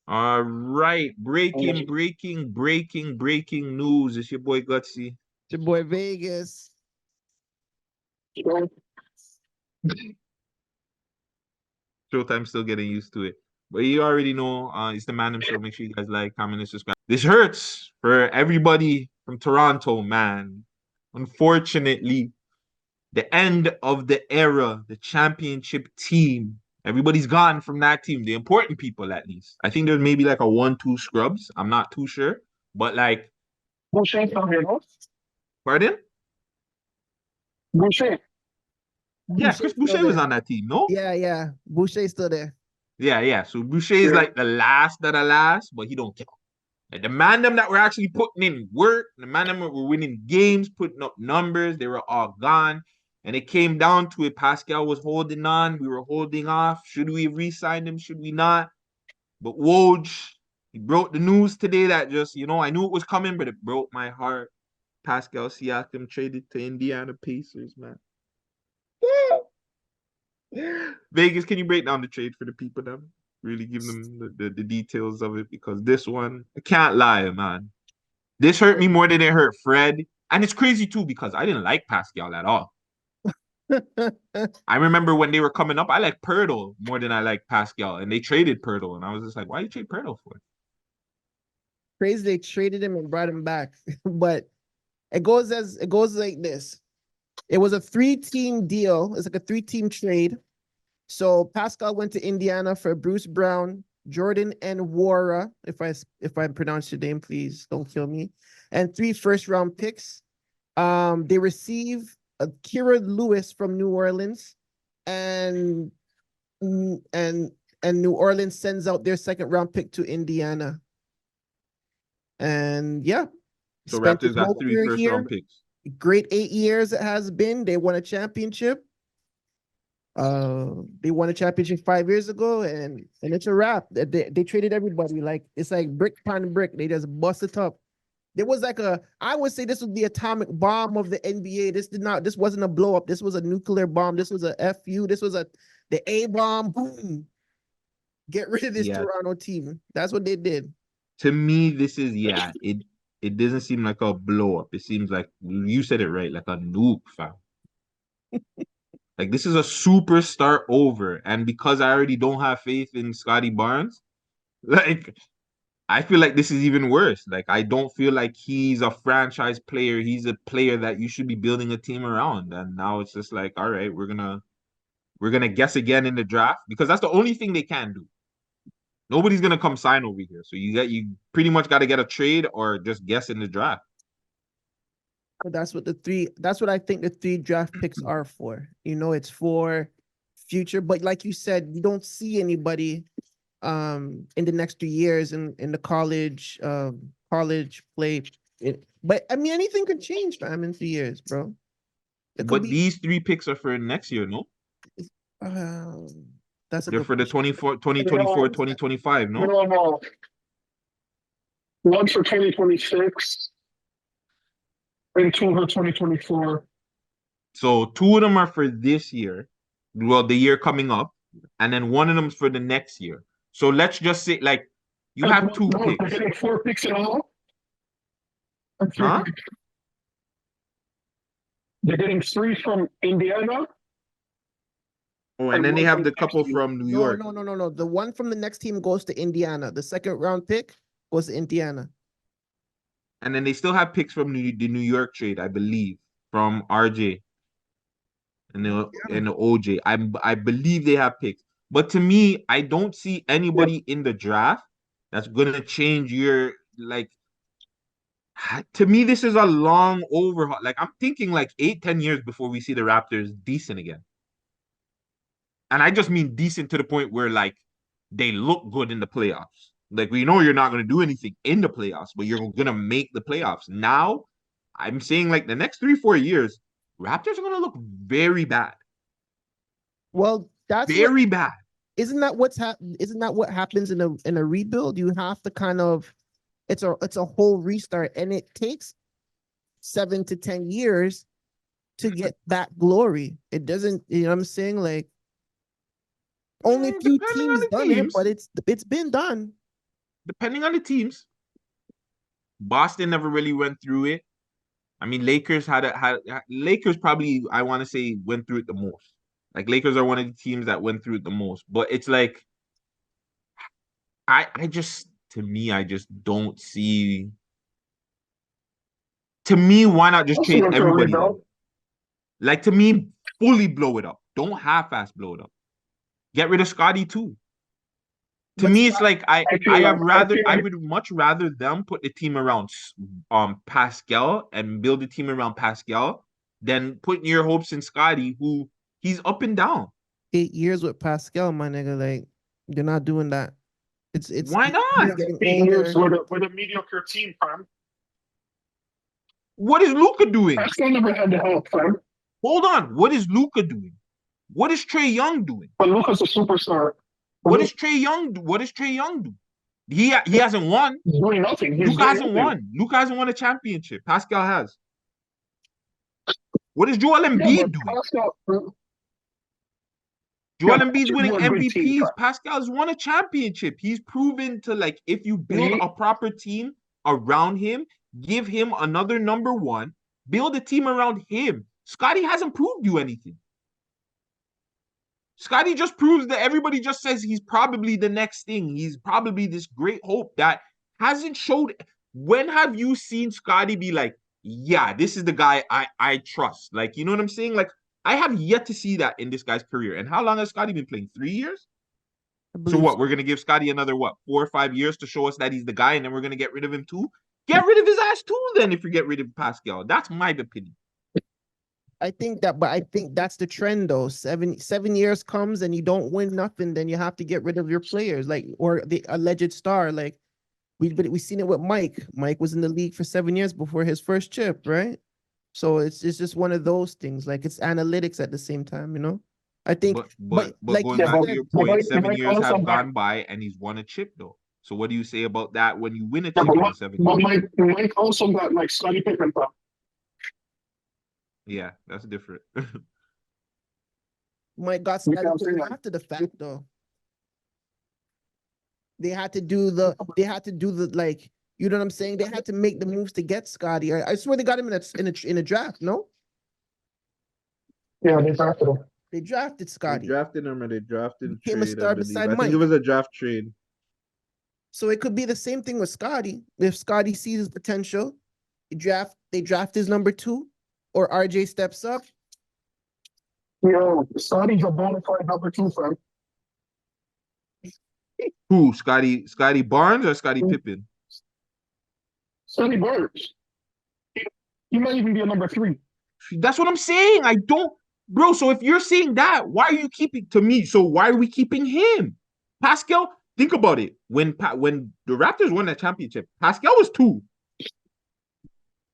All right. It's Breaking news. It's your boy Gutsy. Your boy Vegas. Showtime still getting used to it. But you already know it's the man himself. Make sure you guys like, comment, and subscribe. This hurts for everybody from Toronto, man. Unfortunately, the end of the era, the championship team. Everybody's gone from that team. The important people, at least. I think there's maybe like a 1-2 scrubs. I'm not too sure. But like, Boucher from here, no? pardon? Boucher. Yeah, Chris Boucher's still Boucher was there. on that team, no? Yeah. Boucher's still there. Yeah. So Boucher is Yeah. like the last of the last, but he don't count. Like the man them that were actually putting in work, the man them that were winning games, putting up numbers, they were all gone. And it came down to it. Pascal was holding on. We were holding off. Should we re-sign him? Should we not? But Woj, he broke the news today that just, I knew it was coming, but it broke my heart. Pascal Siakam traded to Indiana Pacers, man. Vegas, can you break down the trade for the people then? Really give them the details of it because this one, I can't lie, man. This hurt me more than it hurt Fred. And it's crazy too because I didn't like Pascal at all. I remember when they were coming up, I liked Pirtle more than I liked Pascal. And they traded Pirtle. And I was just like, why you trade Pirtle for? Crazy they traded him and brought him back. But it goes like this. It was a 3-team deal. It's like a 3-team trade. So Pascal went to Indiana for Bruce Brown, Jordan and Wara. If I pronounce your name, please don't kill me. And 3 first-round picks. They receive Kira Lewis from New Orleans, and and New Orleans sends out their second-round pick to Indiana. And yeah, So spent his Raptors got whole 3 career first round here. picks. Great 8 years it has been. They won a championship. They won a championship 5 years ago, and it's a wrap. They traded everybody. Like it's like brick upon brick. They just bust it up. There was like I would say this was the atomic bomb of the NBA. This wasn't a blow up. This was a nuclear bomb. This was a FU. This was the A bomb. Boom. Get rid of this Yeah. Toronto team. That's what they did. To me, this is it doesn't seem like a blow up. It seems like you said it right, like a nuke, fam. Like this is a super start over. And because I already don't have faith in Scottie Barnes, like I feel like this is even worse. Like I don't feel like he's a franchise player. He's a player that you should be building a team around. And now it's just like, all right, we're gonna guess again in the draft because that's the only thing they can do. Nobody's gonna come sign over here. So you pretty much got to get a trade or just guess in the draft. That's what I think the 3 draft picks are for. It's for future, but like you said, you don't see anybody in the next 2 years in the college play. But I mean anything could change, fam, in 3 years, bro. It could But be these 3 picks are for next year, no? um that's a They're good for the question. 24, You 2024, know, 2025, you no? know, one for 2026 and two for 2024. So 2 of them are for this year, well, the year coming up, and then one of them's for the next year. So let's just say, like, you And have two no, they're picks, getting 4 picks in all. huh? They're getting 3 from Indiana Oh, and and then they one have from the next couple year. from New No, York, no, no, no, no. The one from the next team goes to Indiana. The second round pick goes to Indiana. and then they still have picks from the New York trade, I believe, from RJ and the OJ. I believe they have picks, but to me, I don't see Yeah. anybody in the draft that's gonna change your like. To me, this is a long overhaul. Like I'm thinking, like 8, 10 years before we see the Raptors decent again. And I just mean decent to the point where like they look good in the playoffs. Like we know you're not going to do anything in the playoffs, but you're going to make the playoffs. Now, I'm saying like the next 3, 4 years, Raptors are going to look very bad, Well, that's what very bad. isn't that what happens in a rebuild? You have to kind of it's a whole restart, and it takes 7 to 10 years to get that glory. It doesn't, you know what I'm saying? Like only a few Depending teams on the done it, teams, but it's been done. depending on the teams. Boston never really went through it. I mean, Lakers Lakers probably, I want to say, went through it the most. Like Lakers are one of the teams that went through it the most. But it's like I just, to me, I just don't see. To me, why not just Also trade went through a everybody then? rebuild. Like, to me, fully blow it up. Don't half-ass blow it up. Get rid of Scottie too. To But me, it's like I feel like I would much rather them put the team around Pascal and build a team around Pascal than putting your hopes in Scottie, who he's up and down. 8 years with Pascal, my nigga, like you're not doing that. It's Why yeah, not? getting 8 years older. with a mediocre team, fam. What is Luca doing? Pascal never had the help, fam. Hold on. What is Luca doing? What is Trae Young doing? But Luka's a superstar. What is Trae Young do? What is Trae Young do? He hasn't won. He's doing nothing. He's Luca doing hasn't nothing. won. Luca hasn't won a championship. Pascal has. What is Joel Yeah, Embiid but doing? Pascal, Joel yeah, Embiid's Pascal's winning a good team, MVPs. fam. Pascal's won a championship. He's proven to, like, if you build He, a proper team around him, give him another number one, build a team around him. Scottie hasn't proved you anything. Scottie just proves that everybody just says he's probably the next thing. He's probably this great hope that hasn't showed. When have you seen Scottie be like, yeah, this is the guy I trust? Like, you know what I'm saying? Like, I have yet to see that in this guy's career. And how long has Scottie been playing? 3 years? I So believe what? We're gonna give Scottie another what, 4 or 5 years to show us that he's the guy, and then we're gonna get rid of him too? Get rid of his ass too, then, if you get rid of Pascal. That's my opinion. I think that, but I think that's the trend though. 7 years comes and you don't win nothing, then you have to get rid of your players, like or the alleged star. Like we seen it with Mike. Mike was in the league for 7 years before his first chip, right? So it's just one of those things. Like it's analytics at the same time, you know. I think, but But like going you yeah, back but, to said, your but point, Mike, seven Mike years also have got, gone by and he's won a chip though. So what do you say about that when you win a yeah, chip in 7 years? Mike also got like Scottie Pippen, fam. Yeah, that's different. Mike got You know what Scottie I'm saying? Pippen Like, after the fact though. They had to do the like, you know what I'm saying? They had to make the moves to get Scottie. I swear they got him in a draft, no? yeah, they drafted him. They drafted They Scottie. drafted him or they drafted Became a trade, I star believe. beside I think it Mike. was a draft trade. So it could be the same thing with Scottie. If Scottie sees his potential, they draft his number two, or RJ steps up. Yo, Scottie's a bona fide number two, fam. Who? Scottie Barnes or Scottie Pippen? Scottie Barnes. He, he might even be a number three. That's what I'm saying. I don't, bro. So if you're saying that, why are you keeping to me? So why are we keeping him? Pascal, think about it. When the Raptors won that championship, Pascal was two.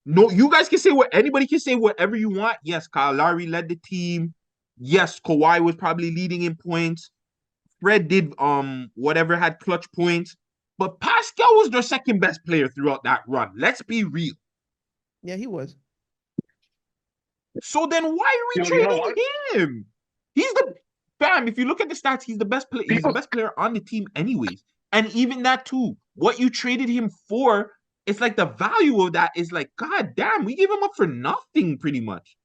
No, you guys can say what anybody can say whatever you want. Yes, Kyle Lowry led the team. Yes, Kawhi was probably leading in points. Fred did whatever, had clutch points. But Pascal was their second best player throughout that run. Let's be real. Yeah, he was. So then why are we Yo, you know trading what? him? He's the fam. If you look at the stats, he's the best player. He's the People, best player on the team, anyways. And even that too, what you traded him for, it's like the value of that is like, god damn, we gave him up for nothing, pretty much.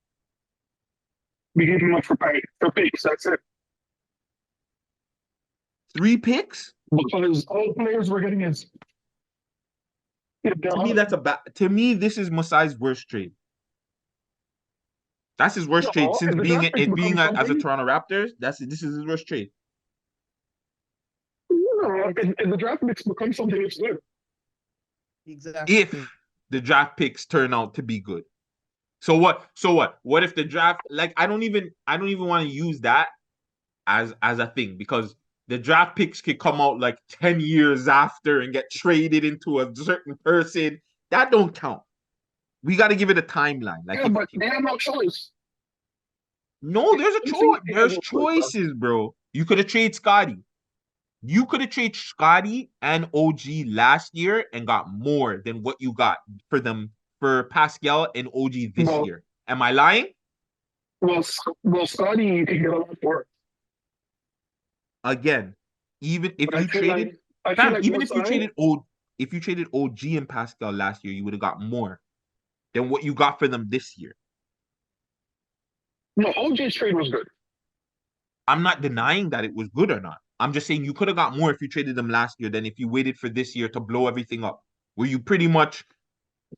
we gave him up for picks. That's it. 3 picks. Because all players were getting his. To me, that's a bad. To me, this is Masai's worst trade. That's his worst trade No, since if the draft picks become as a something, Toronto Raptors. This is his worst trade. if the draft picks become something, it's good. If Exactly. the draft picks turn out to be good. So what? So what? What if the draft, like, I don't even want to use that as a thing, because the draft picks could come out like 10 years after and get traded into a certain person. That don't count. We got to give it a timeline. Like, Yeah, but they have no choice. no, there's a I'm saying choice. they have There's no choice, bro. choices, bro. You could have traded Scottie. You could have traded Scottie and OG last year and got more than what you got for them for Pascal and OG this Well, year. Am I lying? well, Scottie, you can get a lot for it. Again, even if But I you feel like traded I feel Fam, like even what's if you traded OG and Pascal last year, you would have got more than what you got for them this year. no, OJ's trade was good. I'm not denying that it was good or not. I'm just saying you could have got more if you traded them last year than if you waited for this year to blow everything up. Where you pretty much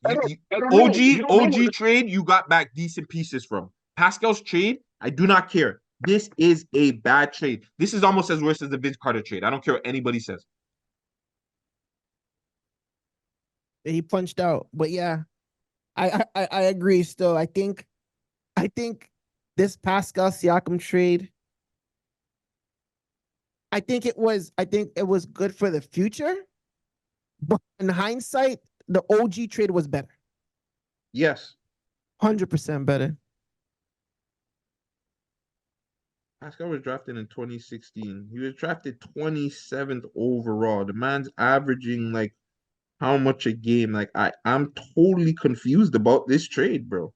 I don't know. You don't know OG trade, you got back decent pieces from. Pascal's trade, I do not care. This is a bad trade. This is almost as worse as the Vince Carter trade. I don't care what anybody says. He punched out. But yeah, I agree still. I think this Pascal Siakam trade, I think it was good for the future. But in hindsight, the OG trade was better. Yes. 100% better. Pascal was drafted in 2016. He was drafted 27th overall. The man's averaging like how much a game? Like I'm totally confused about this trade, bro.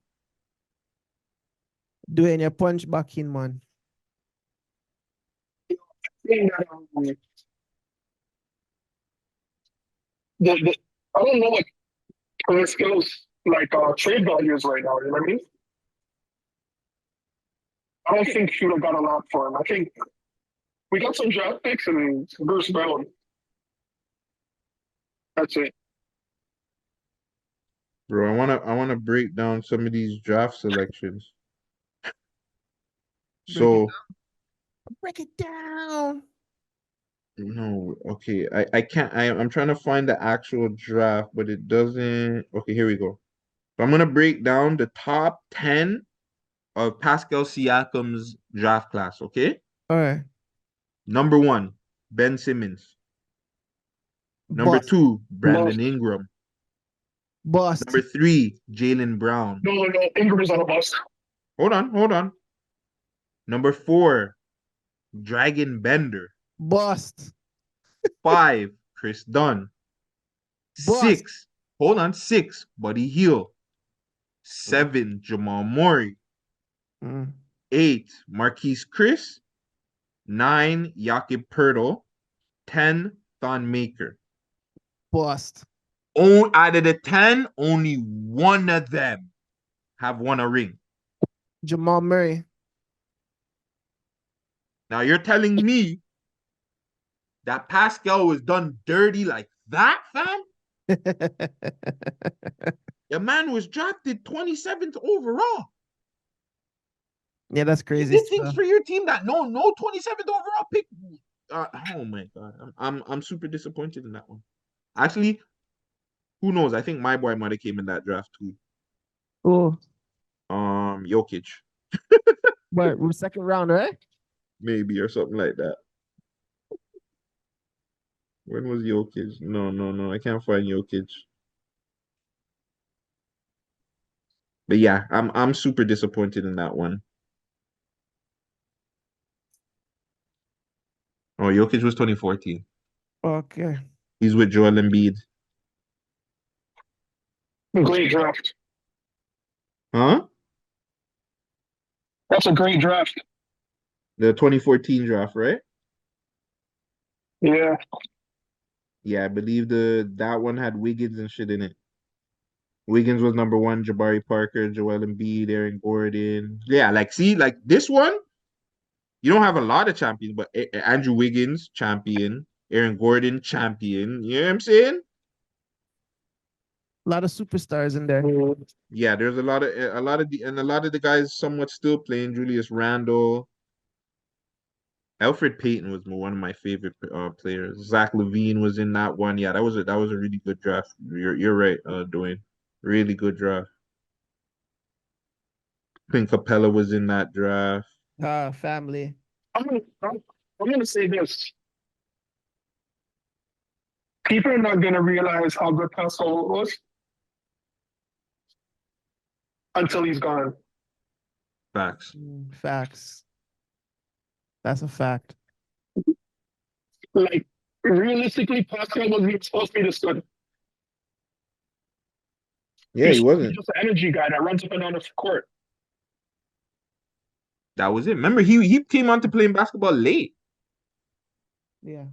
Doing your punch back in, man. think that the I don't know what Pascal's like trade value is right now. You know what I mean? I don't think he would have got a lot for him. I think we got some draft picks and Bruce Brown. That's it. Bro, I wanna break down some of these draft selections. Break it So down. Break it down. no, okay. I can't I'm trying to find the actual draft, but it doesn't. Okay, here we go. So I'm gonna break down the top 10 of Pascal Siakam's draft class, okay? All right. Number 1, Ben Simmons. Number Bust. 2, Brandon Bust. Ingram. Bust. Number 3, Jalen Brown. No. Ingram is on a bust. Hold on. Number 4, Dragon Bender. Bust. 5, Chris Dunn. Bust. 6, hold on, 6, Buddy Hield. 7, Jamal Murray. Mm. 8, Marquise Chris. 9, Jakob Pertl. 10, Thon Maker. Bust. Out of the 10, only one of them have won a ring. Jamal Murray. Now you're telling me that Pascal was done dirty like that, fam? The man was drafted 27th overall. Yeah, that's You crazy did things stuff. for your team that no 27th overall pick. Oh my god, I'm super disappointed in that one. Actually, who knows? I think my boy might have came in that draft too. Oh, Jokic, but we're second round, right? maybe or something like that. When was Jokic? No, I can't find Jokic. But yeah, I'm super disappointed in that one. Oh, Jokic was 2014. Okay. He's with Joel Embiid. Great draft. Huh? That's a great draft. The 2014 draft, right? Yeah. Yeah, I believe that one had Wiggins and shit in it. Wiggins was number 1, Jabari Parker, Joel Embiid, Aaron Gordon. Yeah, like see, like this one, you don't have a lot of champions, but Andrew Wiggins, champion, Aaron Gordon, champion. You know what I'm saying? A lot of superstars in there. Mm. Yeah, there's a lot of the guys somewhat still playing. Julius Randle, Alfred Payton was one of my favorite players. Zach LaVine was in that one. Yeah, that was a really good draft. You're right, Dwayne. Really good draft. Clint Capella was in that draft. Family. I'm gonna say this. People are not gonna realize how good Pascal was until he's gone. Facts. Facts. That's a fact. Like realistically, Pascal wasn't even supposed to be this good. Yeah, he He's wasn't. just an energy guy that runs up and down the court. That was it. Remember, he came on to playing basketball late. Yeah.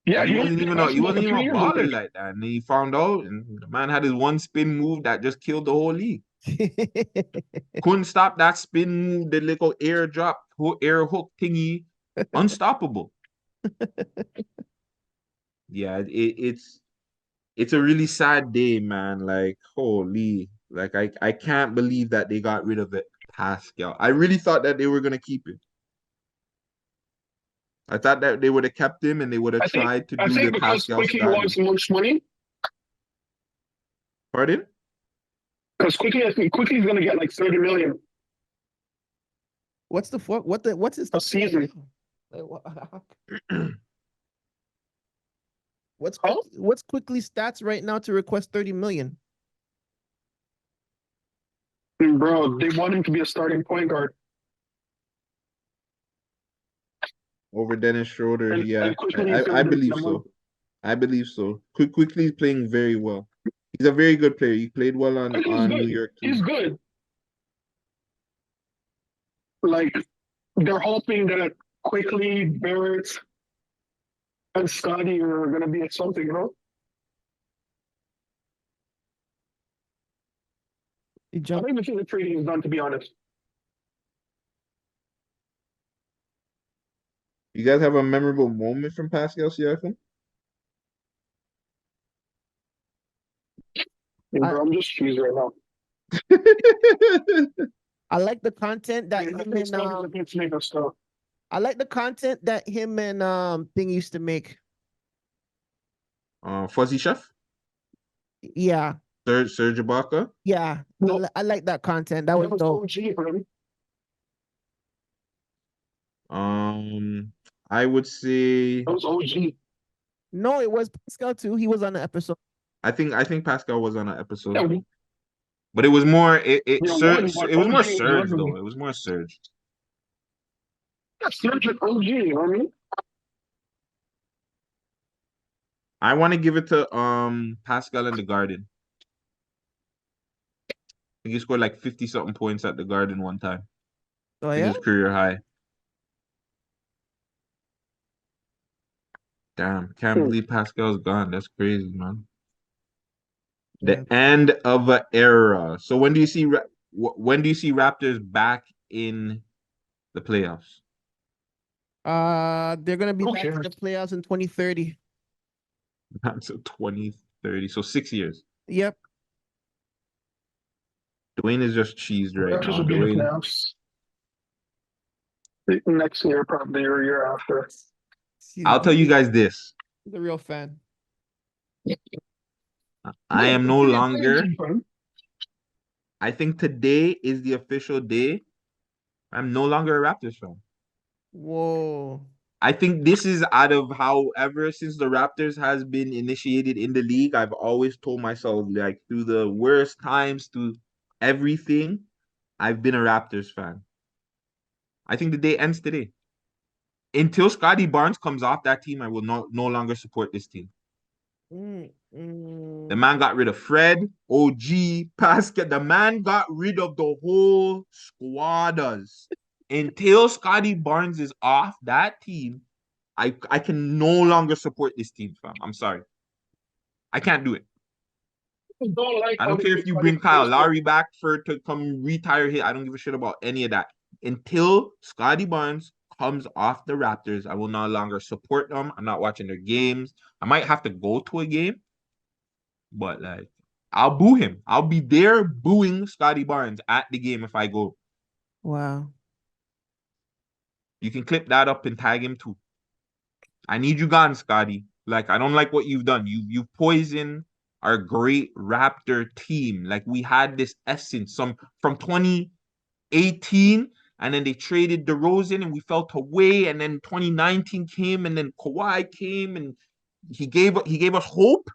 Yeah, Like he was he basketball wasn't for even a 3 years, I baller think. like that. And he found out, and the man had his one spin move that just killed the whole league. Couldn't stop that spin move, the little air drop, air hook thingy. Unstoppable. Yeah, it's a really sad day, man. Like, holy, like I can't believe that they got rid of it, Pascal. I really thought that they were gonna keep it. I thought that they would have kept him and they would have I think tried to I do the think because Pascal Quickie Scotty. wants much money, Pardon? because Quickie, I think Quickie's gonna get like 30 million What's the fuck? What's his a season. Like, Huh? what's quickly stats right now to request 30 million? Bro, they want him to be a starting point guard. Over Dennis Schroeder, yeah, And Quickly is I gonna give believe them money. so. I believe so. Quickly is playing very well. He's a very good player. He played well Quickly's on New good. York too. He's good. Like they're hoping that Quickly, Barrett, and Scottie are gonna be at something, you know? He I jumped. don't even think the trading is done, to be honest. You guys have a memorable moment from Pascal Siakam? And I, bro, I'm just cheese right now. I like the content that him and Stuff. I like the content that him and thing used to make. Fuzzy Chef, Yeah, Serge Ibaka. yeah. No, I like that content. That that was was dope. OG, bro. I would say That was OG. No, it was Pascal too. He was on the episode. I think Pascal was on an episode, Yeah, but it was more one, but it was more OG was Surge though. legendary. It was more Surge. That's legit OG, you know what I mean? I want to give it to Pascal in the Garden. I think he scored like 50 something points at the Garden one time. Oh I think it yeah? was career high. Damn, can't Hmm. believe Pascal's gone. That's crazy, man. Yeah. The end of an era. So when do you see when do you see Raptors back in the playoffs? They're gonna be Who back in cares? the playoffs in 2030. So 2030. So 6 years. Yep. Dwayne is just cheesed right Raptors now. will be in the Dwayne, playoffs next year, probably, or year after. I'll tell you guys this. He's a real fan. I Yeah, am no it's a player longer, team, fam. I think today is the official day. I'm no longer a Raptors fan. Whoa. I think this is out of however since the Raptors has been initiated in the league, I've always told myself like through the worst times, through everything, I've been a Raptors fan. I think the day ends today. Until Scottie Barnes comes off that team, I will no longer support this team. Mm, The mm. man got rid of Fred, OG, Pascal. The man got rid of the whole squadders. Until Scottie Barnes is off that team, I can no longer support this team, fam. I'm sorry. I can't do it. I don't like I how don't they care if keep you cutting bring Kyle players, though. Lowry back for to come retire here. I don't give a shit about any of that. Until Scottie Barnes comes off the Raptors, I will no longer support them. I'm not watching their games. I might have to go to a game, but like I'll boo him. I'll be there booing Scottie Barnes at the game if I go. Wow. You can clip that up and tag him too. I need you gone, Scotty. Like, I don't like what you've done. You poisoned our great Raptor team. Like, we had this essence from 2018, and then they traded DeRozan, and we felt away. And then 2019 came, and then Kawhi came, and he gave us hope.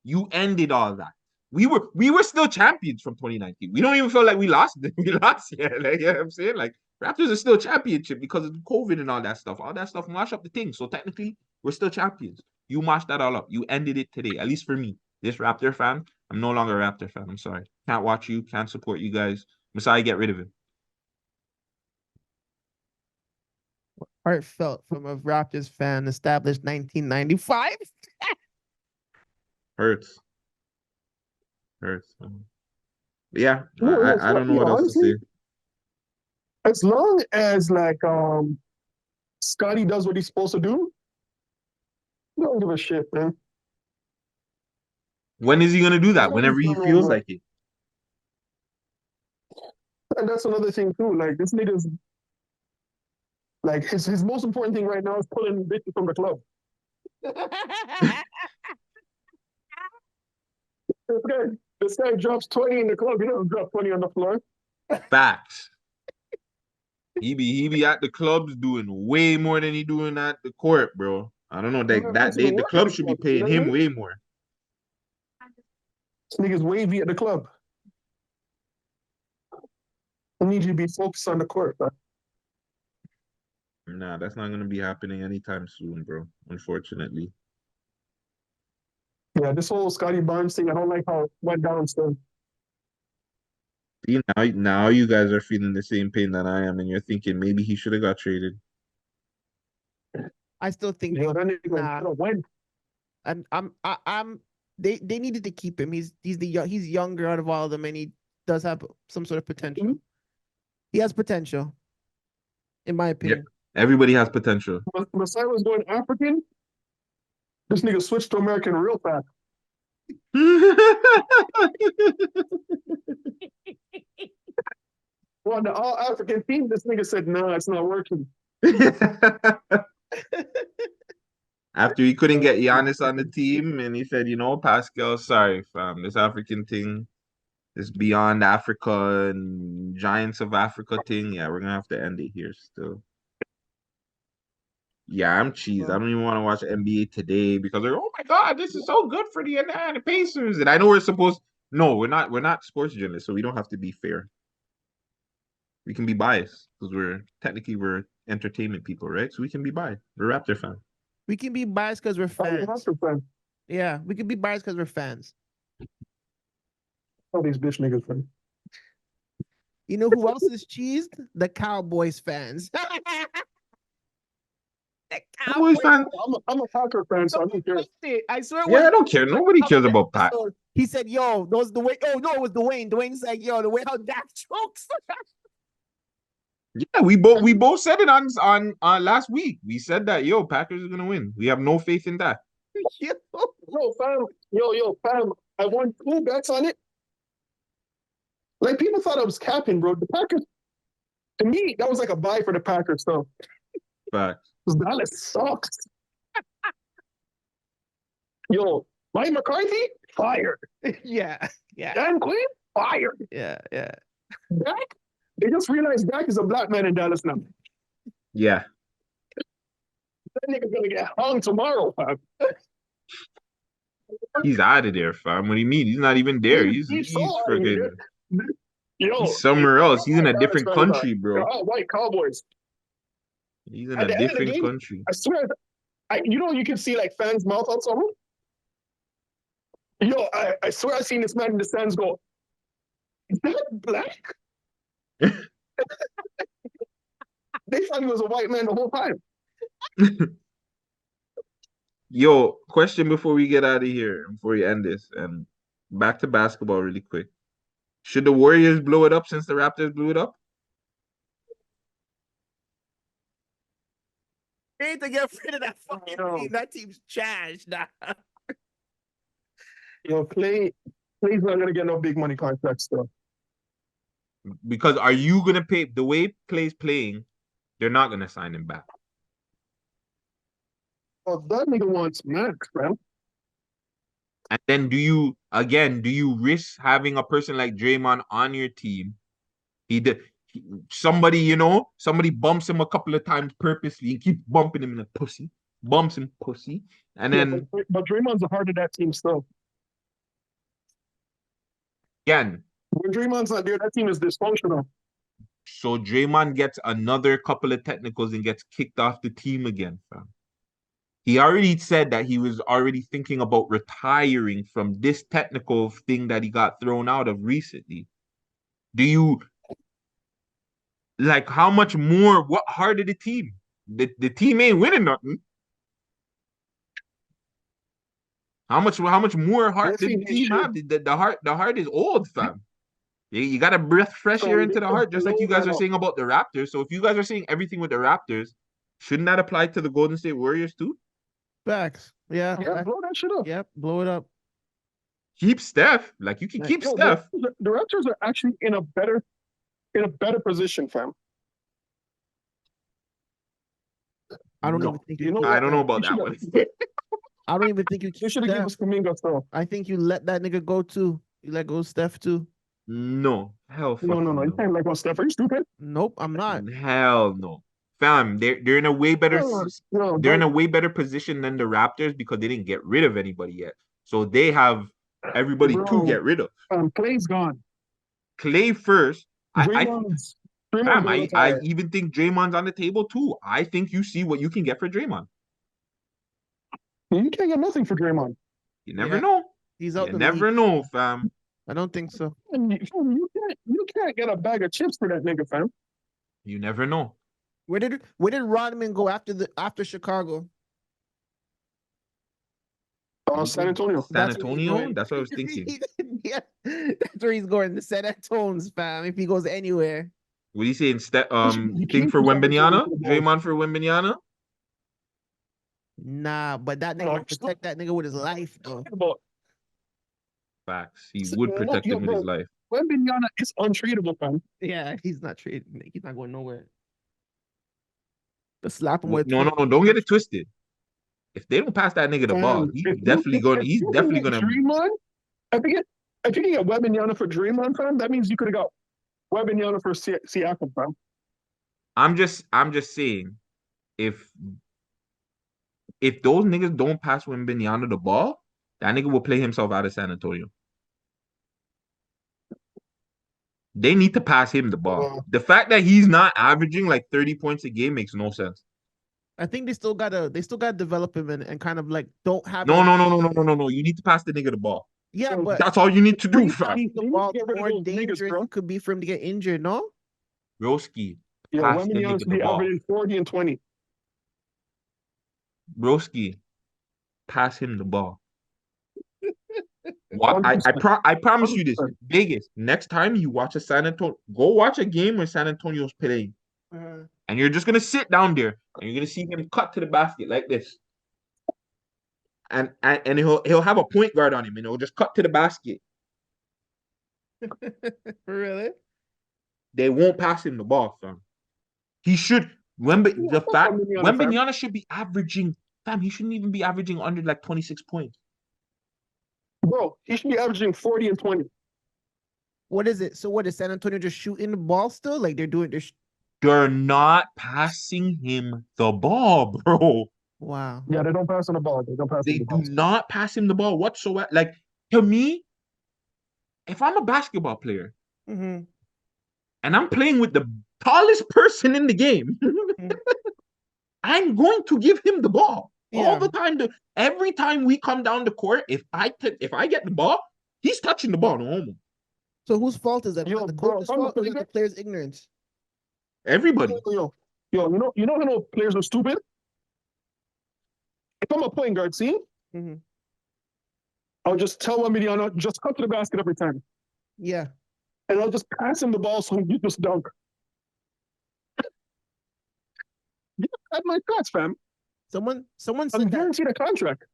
You ended all that. We were still champions from 2019. We don't even feel like we lost. We lost, yeah. Like, you know what I'm saying? Like Raptors are still championship because of COVID and all that stuff. All that stuff mash up the thing. So technically, we're still champions. You mashed that all up. You ended it today. At least for me, this Raptor fan, I'm no longer a Raptor fan. I'm sorry. Can't watch you. Can't support you guys. Messiah, get rid of him. Heartfelt from a Raptors fan established 1995. Hurts. Hurts. Yeah, No, I don't know what else to honestly, say. as long as like Scottie does what he's supposed to do, don't give a shit, man. When is he gonna do that? Scotty's Whenever he done feels over. like it. And that's another thing too. Like this nigga's like his most important thing right now is pulling bitches from the club. This guy, this guy drops 20 in the club, he doesn't drop 20 on the floor. Facts. He be at the clubs doing way more than he doing at the court, bro. I don't know. He Like never puts that in the day, the work at club the should be club. You paying know what I him mean? way more. This nigga's wavy at the club. I need you to be focused on the court, bro. Nah, that's not gonna be happening anytime soon, bro. Unfortunately. Yeah, this whole Scotty Barnes thing, I don't like how it went down. So See, now you guys are feeling the same pain that I am, and you're thinking maybe he should have got traded. I still think you know, that nigga nah. should have went. I'm they needed to keep him. He's younger out of all of them, and he does have some sort of potential. Mhm. He has potential, in my Yeah, opinion. everybody has potential. Masai was going African. This nigga switched to American real fast. Well, the all African team, this nigga said, nah, it's not working. After he couldn't get Giannis on the team, and he said, Pascal, sorry, fam, this African thing, this Beyond Africa and Giants of Africa thing, yeah, we're gonna have to end it here still. Yeah, I'm cheesed. I don't even want to watch NBA today because they're, oh my God, this is so good for the Indiana Pacers. And I know no, we're not sports journalists, so we don't have to be fair. We can be biased because we're entertainment people, right? So we can be biased. We're Raptor fans. We can be biased because we're fans. Yeah, we can be biased because we're fans. All these bitch niggas, man. You know who else is cheesed? The Cowboys fans. The Cowboys fans. I'm a Packer fan, so I don't care. I swear. Yeah, I don't care. Nobody cares about Pat. He said, "Yo, those the way." Oh no, it was Dwayne. Dwayne's like, "Yo, the way how Dak chokes." Yeah, we both said it on last week. We said that Packers are gonna win. We have no faith in that. Yo, fam, I won 2 bets on it. Like people thought I was capping, bro. The Packers, to me, that was like a buy for the Packers. So, Facts. Dallas sucks. Yo, Mike McCarthy fired. Yeah. Dan Quinn fired. Yeah. Dak, they just realized Dak is a black man in Dallas now. Yeah. That nigga's gonna get hung tomorrow, fam. He's out of there, fam. What do you mean? He's not even there. He's so freaking. Yo, He's somewhere else. He's in a different country, bro. They're all white Cowboys. He's in a different country. I swear, you can see like fans' mouth out somewhere. Yo, I swear I seen this man in the stands go, is that black? They thought he was a white man the whole time. Yo, question before we get out of here, before we end this, and back to basketball really quick. Should the Warriors blow it up since the Raptors blew it up? They need to get rid of that fucking team. That team's trash. Nah. Yo, Clay's not gonna get no big money contracts though. Because are you gonna pay the way Clay's playing? They're not gonna sign him back. Oh, that nigga wants max, bro. And then do you risk having a person like Draymond on your team? Somebody bumps him a couple of times purposely and keep bumping him in the pussy, bumps him pussy, and then but Draymond's a heart of that team still. Again, when Draymond's not there, that team is dysfunctional. So Draymond gets another couple of technicals and gets kicked off the team again, fam. He already said that he was already thinking about retiring from this technical thing that he got thrown out of recently. Do you how much more? What harder the team? The team ain't winning nothing. How much more heart We'll did see the this team shit. have? The heart is old, fam. You got to breath fresh So air they into the just heart, just like blow you guys that are up. saying about the Raptors. So if you guys are saying everything with the Raptors, shouldn't that apply to the Golden State Warriors too? Facts. Yeah. Yeah, blow that shit up. Yep. Blow it up. Keep Steph. Like you can Like, keep Yo, Steph. the Raptors are actually in a better position, fam. I don't even No, think You you know keep I what? don't know Steph. about You should that have. one. I don't even think you You keep should have given Steph. us Kaminga still. I think you let that nigga go too. You let go Steph too. No, hell No. fucking You no. can't let go Steph. Are you stupid? Nope, I'm not. Hell no. Fam, they're in a way better No, they're in don't, a way better position than the Raptors because they didn't get rid of anybody yet. So they have everybody to bro. get rid of. Clay's gone. Clay first. I Draymond's Draymond's fam, gonna I retire. even think Draymond's on the table too. I think you see what you can get for Draymond. You can't get nothing for Draymond. You never Yeah, know. he's out You the league. never know, fam. I don't think so. And you can't get a bag of chips for that nigga, fam. You never know. Where did Rodman go after Chicago? San Antonio. San That's where he's Antonio? going. That's what I was thinking. Yeah, that's where he's going. The San Antones, fam. If he goes anywhere. What do you say instead? He Thing came for from San Antonio Wembenyana? to the Bulls. Draymond for Wembenyana? Nah, but that nigga No, would protect that nigga with his life, though. but Facts. He would no, protect yo, him with his bro, life. Wembanyama is untradeable, fam. Yeah, he's not trading. He's not going nowhere. To slap him No, with no, 20. no, don't get it twisted. If they don't pass that nigga the ball, Fam, if he's you can definitely get gonna. Draymond, if you can get Wembanyama for Draymond, fam, that means you could have got Wembanyama for Siakam, fam. I'm just saying, if if those niggas don't pass Wembanyama the ball, that nigga will play himself out of San Antonio. They need to pass him the ball. Uh, The fact that he's not averaging like 30 points a game makes no sense. I think they still gotta develop him and kind of like don't have No, him. no, no, no, no, no, no, no. You need to pass the nigga the ball. Yeah, so but That's all you need to more do, you fam. pass him the they need to ball, get the rid of more those niggas, dangerous bro. it could be for him to get injured, no? Broski, Yeah, pass the Wembanyama nigga should the be ball. averaging 40 and 20. Broski, pass him the ball. What I 100%. I promise you this, 100%. Vegas. Next time you watch a San Antonio, go watch a game where San Antonio's playing, and you're just gonna sit down there and you're gonna see him cut to the basket like this, and he'll have a point guard on him, and he'll just cut to the basket. Really? They won't pass him the ball, fam. He should. Yeah, fuck Wembanyama, fam. Wembanyama should be averaging, fam. He shouldn't even be averaging under like 26 points. Bro, he should be averaging 40 and 20. What is it? So what is San Antonio just shooting the ball still? Like They're not passing him the ball, bro. wow. Yeah, they don't pass on the ball. They don't pass on They the do ball. not pass him the ball whatsoever. Like to me, if I'm a basketball player Mm-hmm. and I'm playing with the tallest person in the game, Mm-hmm. I'm going to give him the ball all Yeah. the time. Every time we come down the court, if I get the ball, he's touching the ball. No homo. So whose fault is that? Is Yo, that the bro, coach's if I'm a fault or is player, that the player's ignorance? Everybody. you know how no players are stupid? If I'm a point guard, see, Mm-hmm. I'll just tell Wembanyama, just cut to the basket every time. Yeah. And I'll just pass him the ball so he just dunk. Yeah, that's my thoughts, fam. Someone I'm said that. guaranteed a contract.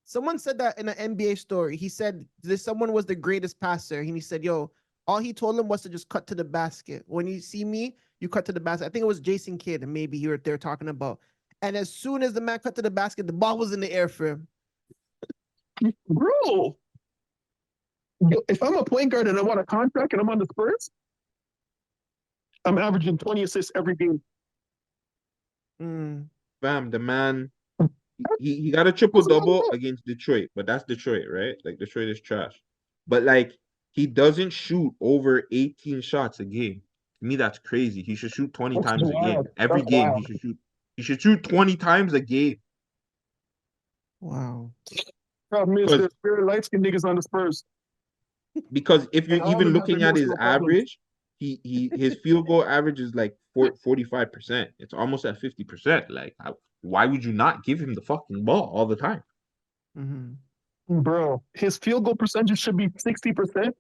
Someone said that in an NBA story. He said this someone was the greatest passer. And he said, yo, all he told him was to just cut to the basket. When you see me, you cut to the basket. I think it was Jason Kidd, and maybe they're talking about. And as soon as the man cut to the basket, the ball was in the air for him. Bro, if I'm a point guard and I want a contract and I'm on the Spurs, I'm averaging 20 assists every game. Mm. Fam, the man, he got a triple That's what I'm double about. against Detroit, but that's Detroit, right? Like Detroit is trash. But like he doesn't shoot over 18 shots a game. To me, that's crazy. He should shoot 20 That's times a game. wild. Every That's game wild. he should shoot 20 times a game. Wow. Problem is, Because there's very light skinned niggas on the Spurs, because if you're and all of even them have looking at his emotional problems. average, his field goal average is like 45%. It's almost at 50%. Like, why would you not give him the fucking ball all the time? Bro, his field goal percentage should be 60%,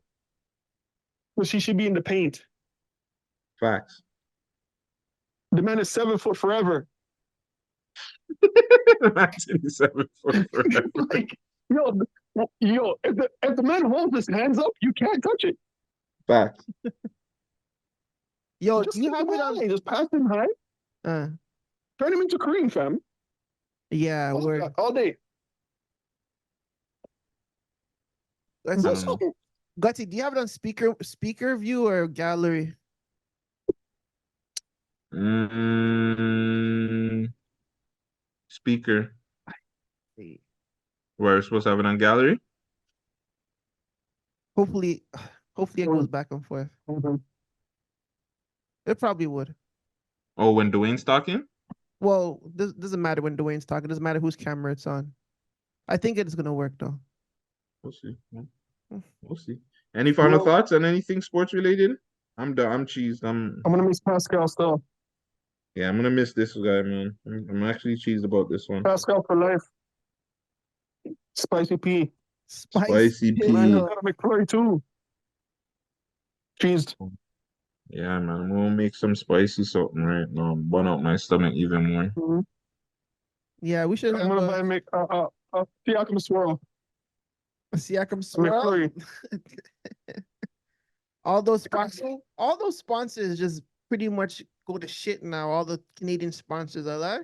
because he should be in the paint. Facts. The man is 7 foot forever. Imagine 7 foot forever. Like, if the man holds his hands up, you can't touch it. Facts. Yo, Just do you keep have him it on? high, just pass him high, turn him into Kareem, fam. Yeah, word. All day. Let's I What's don't up? know. Gutty, do you have it on speaker view or gallery? Speaker. See. Where we're supposed to have it on gallery? Hopefully it goes back and forth. It probably would. Oh, when Dwayne's talking? Well, doesn't matter when Dwayne's talking. It doesn't matter whose camera it's on. I think it's gonna work though. We'll see. We'll see. Any final thoughts on anything sports related? I'm done. I'm cheesed. I'm gonna miss Pascal still. Yeah, I'm gonna miss this guy, man. I'm actually cheesed about this one. Pascal for life. Spicy P. Spicy P. Man, got a McFlurry too. Cheesed. Yeah, man. I'm gonna make some spicy something right now. Bun out my stomach even more. Mm-hmm. Yeah, we should I'm have gonna buy a Siakam swirl. a Siakam swirl. McFlurry. All those sponsors just pretty much go to shit now. All the Canadian sponsors are like.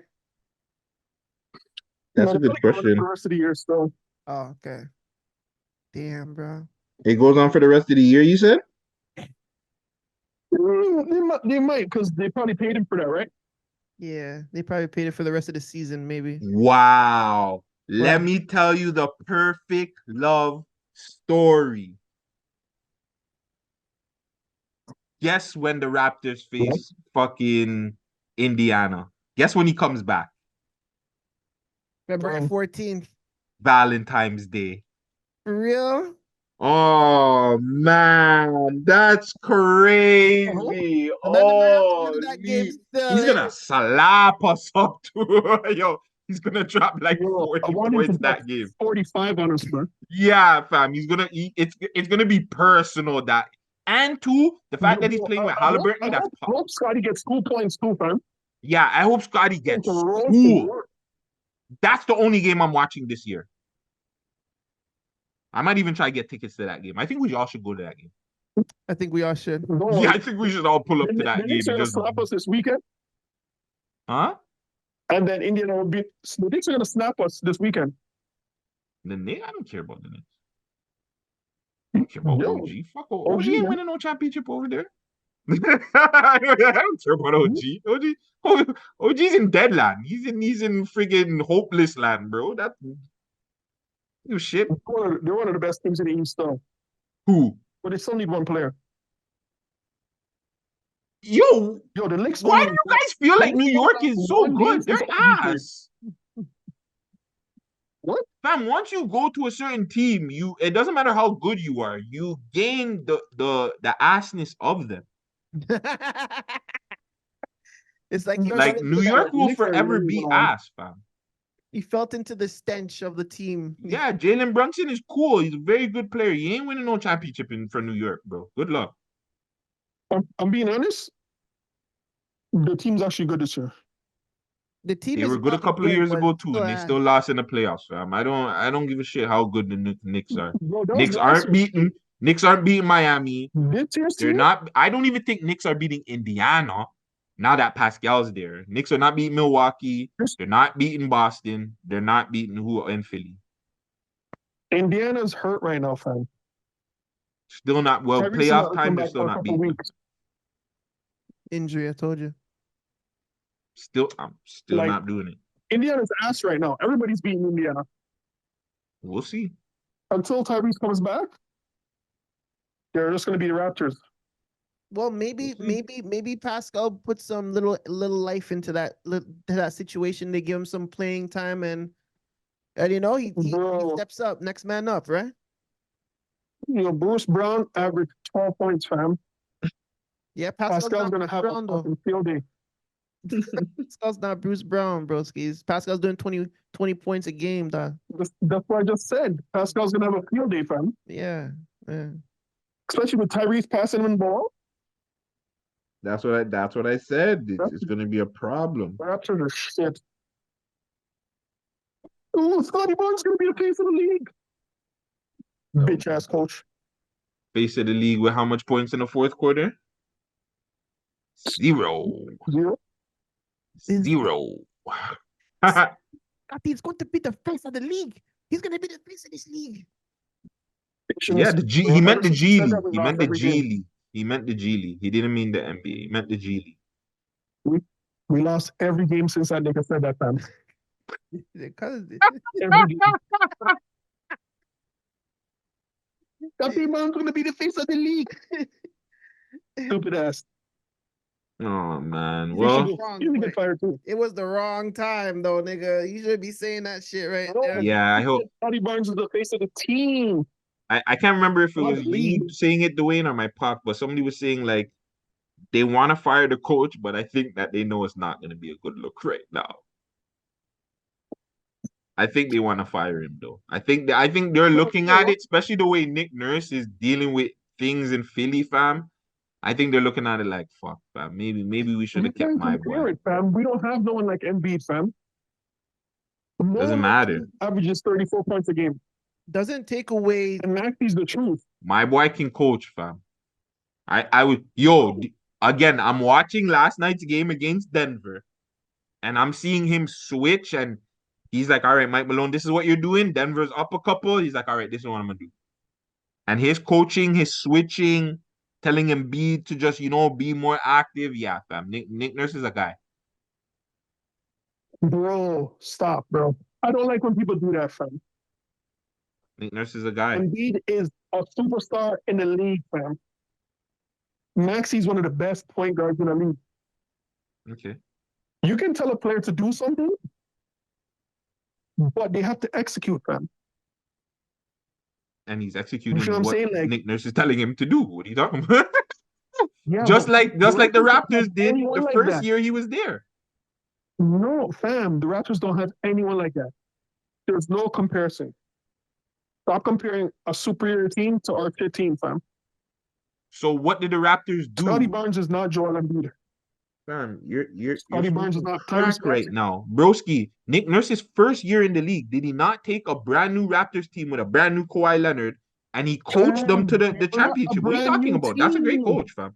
That's a good question. For the rest of the year, so. Oh, okay. Damn, bro. It goes on for the rest of the year, you said? They might, because they probably paid him for that, right? Yeah, they probably paid it for the rest of the season, maybe. Wow. Let What? me tell you the perfect love story. Guess when the Raptors face fucking Indiana? Guess when he comes back? February 14th. Valentine's Day. For real? Oh man, that's crazy. Remember, might have to go Oh, to that game still. he's gonna slap us up too. Yo, he's gonna drop like Yo, 40 I want him points to that put game. 45 on us, bro. Yeah, fam. It's gonna be personal that, and two, the fact that he's playing with Halliburton, I hope Scottie gets 2 points too, fam. Yeah, I hope Scottie gets school. That's the only game I'm watching this year. I might even try to get tickets to that game. I think we all should go to that game. I think we all should. Yeah, I think we should all pull up to that game. The Knicks are gonna slap us this weekend. Huh? And then Indiana will beat. The Knicks are gonna snap us this weekend. The Knicks? I don't care about the Knicks. I don't care about OG. Fuck OG ain't winning no championship over there. I don't care about OG. OG's in Deadland. He's in friggin' hopeless land, bro. That shit. They're one of the best teams in the East, though. Who? But they still need one player. Yo, the Knicks. Why do you guys feel like New York is so good? They're ass. What? Fam, once you go to a certain team, it doesn't matter how good you are, you gain the assness of them. It's like New York will forever be ass, fam. He felt into the stench of the team. Yeah, Jalen Brunson is cool. He's a very good player. He ain't winning no championship for New York, bro. Good luck. I'm being honest. The team's actually good this year. The team they were good a couple of years ago too, and they still lost in the playoffs, fam. I don't give a shit how good the Knicks are. Bro, Knicks aren't beating Miami. They're not. I don't even think Knicks are beating Indiana. Now that Pascal's there, Knicks are not beating Milwaukee. They're not beating Boston. They're not beating who in Philly. Indiana's hurt right now, fam. Still not well. Playoff time, they're still not beating. Injury, I told you. I'm still not doing it. Indiana's ass right now. Everybody's beating Indiana. We'll see. Until Tyrese comes back, they're just going to be the Raptors. Well, maybe Pascal put some little life into that situation. They give him some playing time, and you know he steps up, next man up, right? Bruce Brown averaged 12 points, fam. Yeah, Pascal's not gonna have a Brown though. fucking field day. Pascal's not Bruce Brown, broskies. Pascal's doing 20 points a game, dog. That's what I just said. Pascal's gonna have a field day, fam. Yeah. Especially with Tyrese passing him the ball. That's what I said. It's going to be a problem. Raptors are shit. Ooh, Scottie Barnes gonna be the face of the league. Bitch ass coach. Face of the league with how much points in the fourth quarter? 0. 0. 0. He's going to be the face of the league. He's going to be the face of this league. Yeah, he meant the G League. He meant the G League. He meant the G League. He didn't mean the NBA. He meant the G League. We lost every game since that nigga said that, fam. Every game. Scottie Barnes gonna be the face of the league. Stupid ass. Oh man. Well, you get fired too. It was the wrong time though, nigga. You should be saying that shit right there. Yeah, I hope Scottie Barnes is the face of the team. I can't remember if it Not was league. you saying it, Dwayne, or my pop, but somebody was saying like they want to fire the coach, but I think that they know it's not going to be a good look right now. I think they want to fire him though. I think they're looking at it, especially the way Nick Nurse is dealing with things in Philly, fam. I think they're looking at it like, fuck, fam. Maybe we should have kept my boy. It, fam. We don't have no one like Embiid, fam. Doesn't matter. Averages 34 points a game. Doesn't take away. And Maxi's the truth. My boy can coach, fam. I would again. I'm watching last night's game against Denver, and I'm seeing him switch, and he's like, "All right, Mike Malone, this is what you're doing." Denver's up a couple. He's like, "All right, this is what I'm gonna do." And his coaching, his switching, telling him to just be more active. Yeah, fam. Nick Nurse is a guy. Bro, stop, bro. I don't like when people do that, fam. Nick Nurse is a guy. Embiid is a superstar in the league, fam. Maxi's one of the best point guards in the league. Okay. You can tell a player to do something, but they have to execute, fam. And he's executing what I'm saying? Like, Nick Nurse is telling him to do. What are you talking about? Yeah, just like the Raptors did the first year he was there. No, fam, the Raptors don't have anyone like that. There's no comparison. Stop comparing a superior team to our shit team, fam. So what did the Raptors do? Scottie Barnes is not Joel Embiid. Fam, you're Scottie Barnes is not crack right now. Broski, Nick Nurse's first year in the league, did he not take a brand new Raptors team with a brand new Kawhi Leonard and he coached them to the championship? What are you talking about? That's a great coach, fam.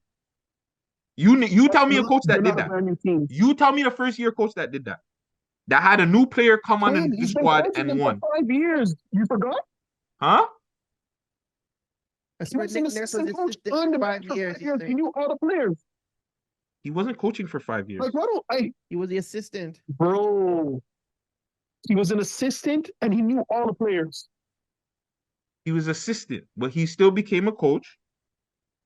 You tell me a coach that did that. You tell me the first year coach that did that. That had a new player come on in the squad and won. 5 years. You forgot? Huh? I swear Nick Nurse was assistant 5 years. He knew all the players. He wasn't coaching for 5 years. Like, why don't I? He was the assistant. Bro. He was an assistant and he knew all the players. He was assistant, but he still became a coach.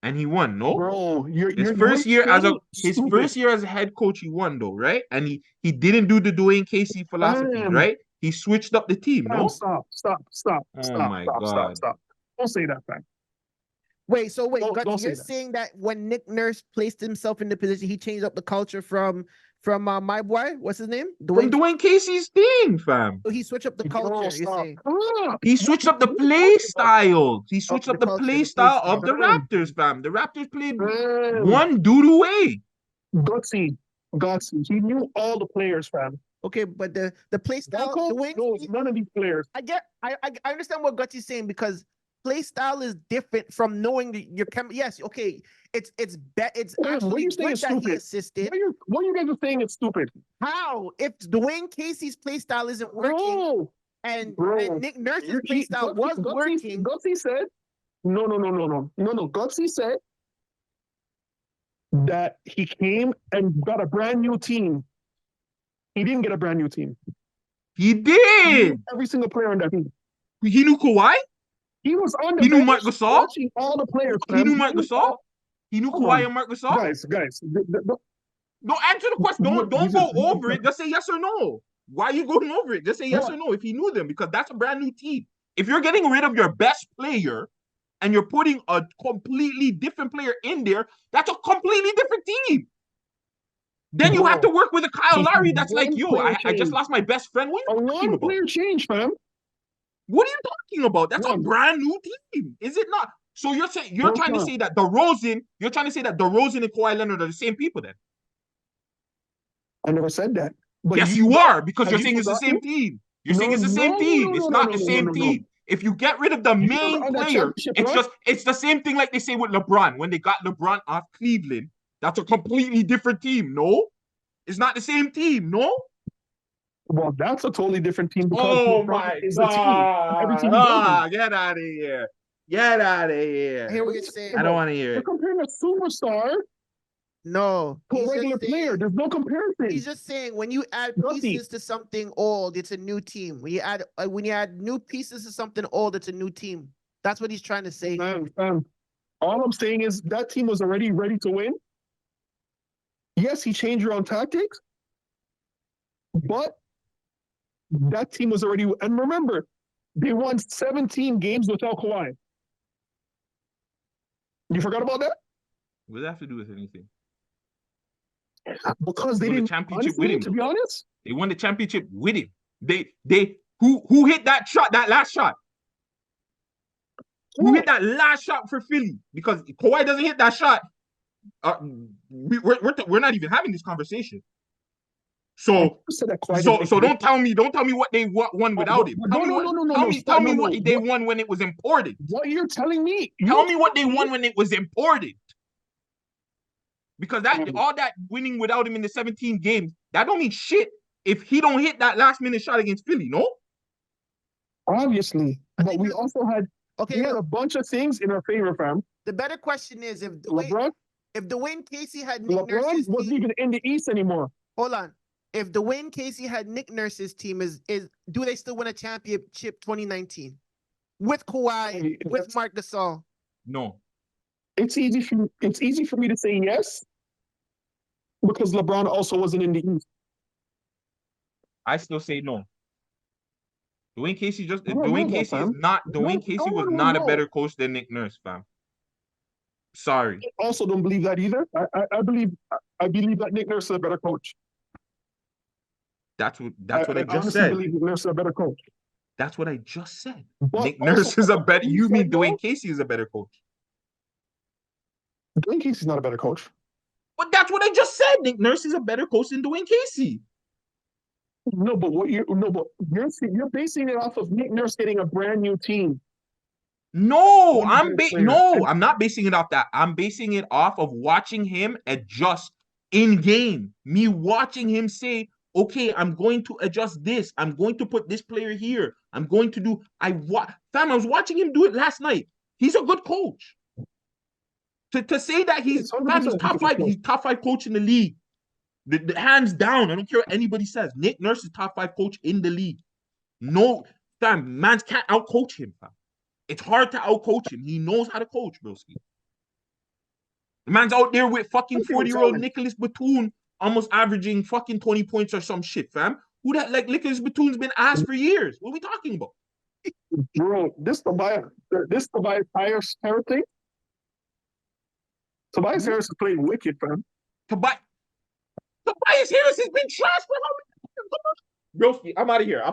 And he won, no? Bro, his first year as a head coach, he won though, right? And he didn't do the Dwayne Casey philosophy, right? He switched up the team, no? Stop. God. Stop. Don't say that, man. Wait, don't you're saying that when Nick Nurse placed himself in the position, he changed up the culture from my boy, what's his name? Dwayne Casey's thing, fam. So he switched up the culture, you're saying. He switched up the play style. He switched up the play style of the Raptors, fam. The Raptors played one doo-doo way. Gutsy. He knew all the players, fam. Okay, but the play style, none of these players. I understand what Gutsy's saying because play style is different from knowing your yes, okay. It's actually good that he assisted. What you guys are saying is stupid. How? If Dwayne Casey's play style isn't working and Nick Nurse's play style was working. Gutsy said, no. Gutsy said that he came and got a brand new team. He didn't get a brand new team. He did. Every single player on that team. He knew Kawhi? He was on the He knew Marc Gasol? watching all the players. He knew Marc Gasol? He knew Kawhi and Marc Gasol? Guys. Don't answer the question. Don't go over it. Just say yes or no. Why are you going over it? Just say yes or no if he knew them, because that's a brand new team. If you're getting rid of your best player and you're putting a completely different player in there, that's a completely different team. Then you have to work with a Kyle Lowry that's like, yo, I just lost my best friend. What are you talking about? Player change, fam. What are you talking about? That's a brand new team, is it not? So you're saying you're trying to say that DeRozan and Kawhi Leonard are the same people then? I never said that. But yes, you are, because you're saying it's the same team. You're saying it's the same team. It's not the same team. If you get rid of the main player, it's the same thing like they say with LeBron. When they got LeBron off Cleveland, that's a completely different team, no? It's not the same team, no? Well, that's a totally different team because LeBron is a team. Everything get out of here. Get out of here. I hear what you're saying. I don't want to hear it. You're comparing a superstar to a regular player. There's no comparison. He's just saying when you add pieces to something old, it's a new team. When you add new pieces to something old, it's a new team. That's what he's trying to say. All I'm saying is that team was already ready to win. Yes, he changed around tactics, but that team was already. And remember, they won 17 games without Kawhi. You forgot about that? What does that have to do with anything? Because they didn't championship with him. To be honest, they won the championship with him. Who hit that shot? That last shot. Who hit that last shot for Philly? Because Kawhi doesn't hit that shot. We're not even having this conversation. So don't tell me what they won without him. Tell me what they won when it was important. What you're telling me? Tell me what they won when it was important. Because all that winning without him in the 17 games, that don't mean shit if he don't hit that last minute shot against Philly, no? Obviously. But we also had a bunch of things in our favor, fam. The better question is if Dwayne Casey had Nick Nurse's wasn't even in the East anymore. Hold on. If Dwayne Casey had Nick Nurse's team, do they still win a championship 2019? With Kawhi, with Marc Gasol? No. It's easy for me to say yes, because LeBron also wasn't in the East. I still say no. Dwayne Casey was not a better coach than Nick Nurse, fam. Sorry. I also don't believe that either. I believe that Nick Nurse is a better coach. That's what I just said. I believe Nick Nurse is a better coach. That's what I just said. But Nick Nurse is a better. You mean Dwayne Casey is a better coach? Dwayne Casey's not a better coach. But that's what I just said. Nick Nurse is a better coach than Dwayne Casey. No, but you're basing it off of Nick Nurse getting a brand new team. No, I'm not basing it off that. I'm basing it off of watching him adjust in game. Me watching him say, okay, I'm going to adjust this. I'm going to put this player here. I'm going to do. I was watching him do it last night. He's a good coach. To say that he's top five coach in the league. The hands down. I don't care what anybody says. Nick Nurse is top 5 coach in the league. No, fam, man can't outcoach him, fam. It's hard to outcoach him. He knows how to coach, broski. The man's out there with fucking 40-year-old Nicholas Batum almost averaging fucking 20 points or some shit, fam. Who that, like, Nicholas Batum's been asked for years. What are we talking about? Bro, this Tobias Harris thing. Tobias Harris is playing wicked, fam. Tobias Harris has been trash for how many years? Broski, I'm out of here.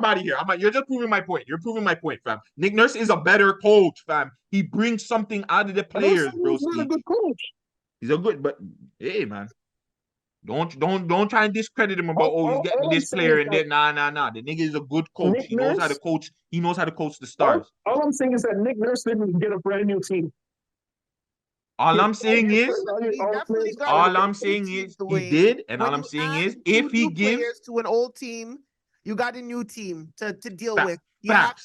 You're just proving my point. You're proving my point, fam. Nick Nurse is a better coach, fam. He brings something out of the players, broski. He's not a good coach. He's a good, but hey, man. Don't try and discredit him about he's getting this player and then nah. The nigga is a good coach. He knows how to coach. He knows how to coach the stars. All I'm saying is that Nick Nurse didn't get a brand new team. All I'm saying is he did, and all I'm saying is if he gives to an old team, you got a new team to deal with.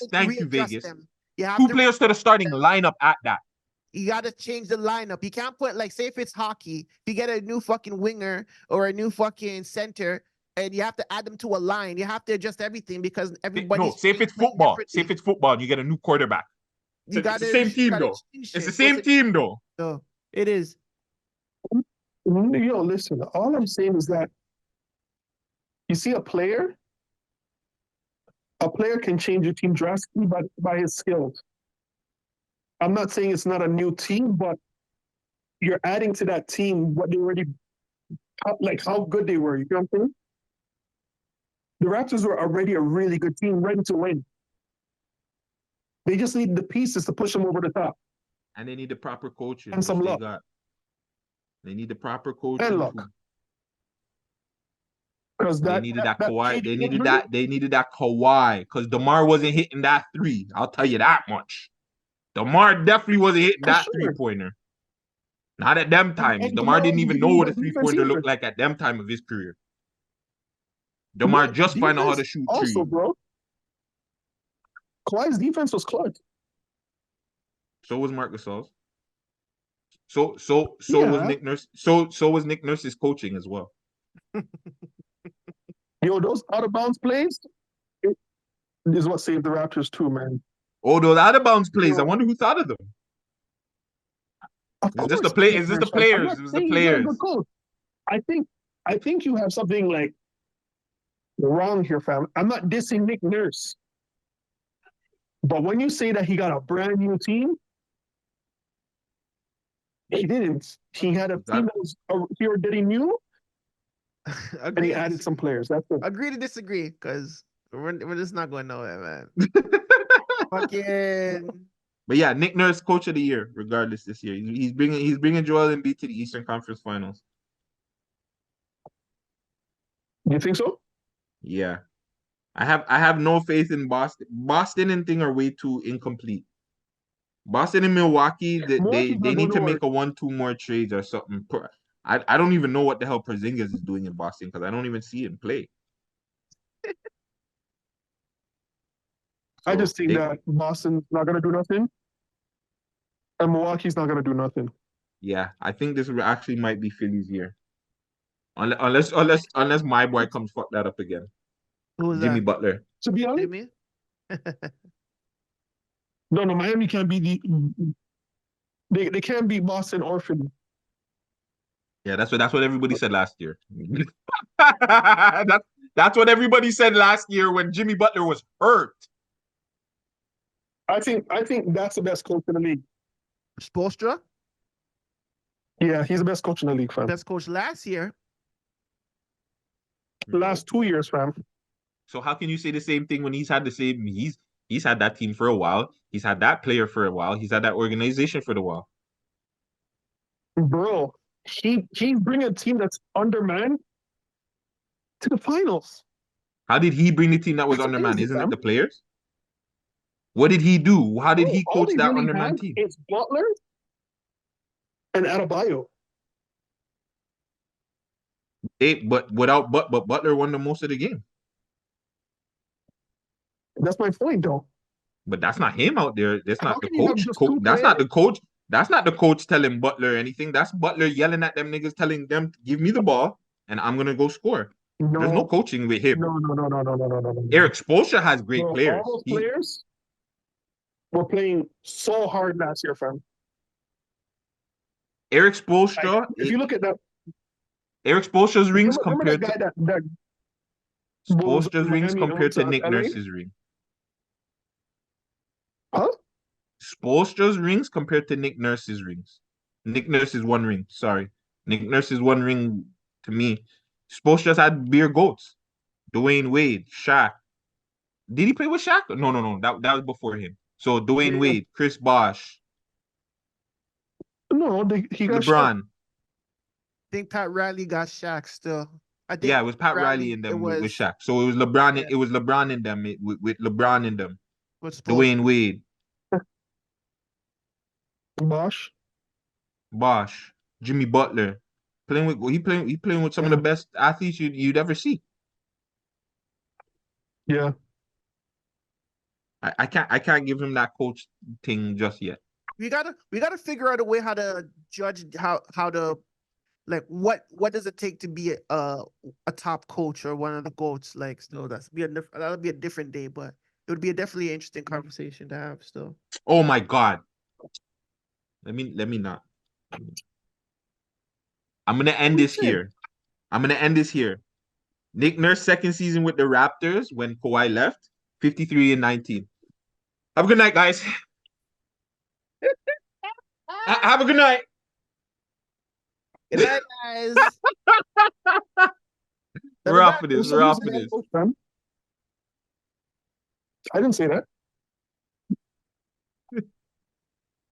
Thank you, Vegas. 2 players to the starting lineup at that. You got to change the lineup. You can't put, like, say if it's hockey, if you get a new fucking winger or a new fucking center, and you have to add them to a line, you have to adjust everything because everybody. No, say if it's football. Say if it's football and you get a new quarterback. It's the same team, though. It's the same team, though. No, it is. Yo, listen, all I'm saying is that you see a player can change your team drastically by his skills. I'm not saying it's not a new team, but you're adding to that team what they already like how good they were. You know what I'm saying? The Raptors were already a really good team, ready to win. They just need the pieces to push them over the top And they need the proper coaching, and which some they luck got. They need the proper and coaching luck. too. Because They that, needed that that that Kawhi. KD injury, They needed that Kawhi because DeMar wasn't hitting that three. I'll tell you that much. DeMar definitely wasn't hitting for that sure. 3-pointer. Not at them times. And DeMar DeMar didn't wasn't even giving know you what a that defense 3-pointer either. looked like at them time of his career. DeMar Yeah, just finding out how defense to shoot also, three. bro. Kawhi's defense was clutch. So was Marc Gasol's. So was Yeah, Nick Nurse. So was Nick Nurse's coaching as well. yo, those out of bounds plays is what saved the Raptors too, man. Oh, those out of bounds plays. I Yo, wonder who thought of them. of Is this the course, play? Nick Is this the Nurse, fam. I'm players? not It was the saying he's not a good players. coach. I think I think you have something like wrong here, fam. I'm not dissing Nick Nurse, but when you say that he got a brand new team, he didn't. He had a team that was here that he knew, and he Agree to added some players. That's it. agree to disagree, because we're just not going nowhere, man. Fucking But yeah, Nick Nurse, coach of the year, regardless this year. He's bringing Joel Embiid to the Eastern Conference Finals. You think so? Yeah, I have no faith in Boston. Boston and thing are way too incomplete. Boston and Milwaukee, Milwaukee's they not going need to nowhere. make a 1-2 more trades or something. I don't even know what the hell Porzingis is doing in Boston because I don't even see him play. I So just think they that Boston's not going to do nothing, and Milwaukee's not going to do nothing. yeah, I think this actually might be Philly's year. Unless my boy comes fuck that up again. who was Jimmy that? Butler. To be honest, Jimmy? no, Miami can't be they can't beat Boston or Philly. Yeah, that's what everybody said last year. That's what everybody said last year when Jimmy Butler was hurt. I think that's the best coach in the league. Spoelstra? Yeah, he's the best coach in the league, fam. Best coach last year. The last 2 years, fam. So how can you say the same thing when he's had the same he's had that team for a while, he's had that player for a while, he's had that organization for a while. Bro, he's bringing a team that's undermanned to the finals. How did he bring the team that was That's undermanned? amazing, Isn't it fam. the players? What did he do? How did Bro, he all coach they that really have undermanned team? is Butler and Adebayo. But Butler won the most of the game. That's my point, though. But that's not him out there. That's How not the can you have coach. just two That's not players? the coach. That's not the coach telling Butler anything. That's Butler yelling at them niggas, telling them, "Give me the ball, and I'm gonna go score." There's no No, coaching with him. no. Eric Spoelstra has great Bro, all players. those players were playing so hard last year, fam. Eric Like, Spoelstra, if you look at that, Eric Spoelstra's rings remember that compared to guy that was Spoelstra's in rings Miami and went compared to to Nick LA? Nurse's ring. Huh? Spoelstra's rings compared to Nick Nurse's rings. Nick Nurse's one ring. Sorry, Nick Nurse's one ring to me. Spoelstra's had beer goats. Dwayne Wade, Shaq. Did he play with Shaq? No. That was before him. So Dwayne Yeah. Wade, Chris Bosh, No, he got shot. LeBron. I think Pat Riley got Shaq still. I think Yeah, it was Pat Riley Riley, in it them with was Shaq. So it was LeBron. yeah, It was LeBron in them with LeBron in them. with Dwayne Spoelstra. Wade, Bosh. Bosh, Jimmy Butler, he playing with some of the Yeah. best athletes you'd ever see. Yeah. I can't give him that coach thing just yet. We gotta figure out a way how to judge how to like what does it take to be a top coach or one of the goats, like still that'll be a different day, but it would be a definitely interesting conversation to have still. Oh my God. Let me not. I'm gonna end this here. I'm gonna end this here. Nick Nurse second season with the Raptors when Kawhi left, 53 and 19. Have a good night, guys. Have a good night. Good night, guys. We're off for this. We're off for this. I didn't say that.